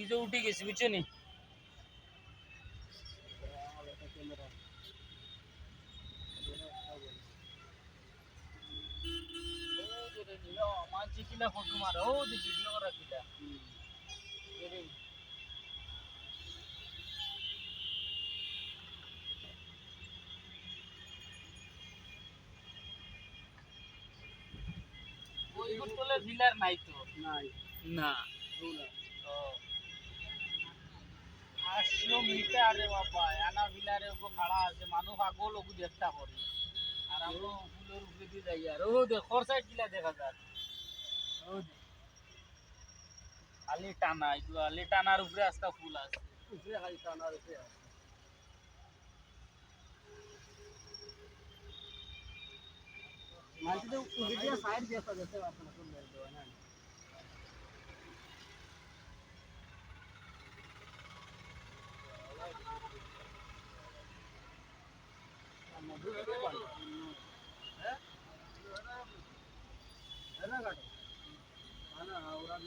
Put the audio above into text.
যে উঠে গেছি বুঝছো নি মানছি কিলা ফটো মারো ও দেখি ভিডিও করা কিলা ওই গোটলে ভিলার নাই তো নাই না ও 800 মিটার রে বাবা আনা ভিলারে ওগো খাড়া আছে মানুষ পাগল ওগো দেখতা করে আর আমরা ফুলের উপরে দিয়ে যাই আর ও দেখ খরচায় কিলা দেখা যায় ও খালি টানা এগুলো খালি টানার উপরে আস্তা ফুল আছে উপরে খালি টানার উপরে আছে মাঝে তো উল্টিয়া সাইড দেখা যাচ্ছে আপনারা সুন্দর দেওয়া না মধু কে পারো হ্যাঁ না কাটো না ওরা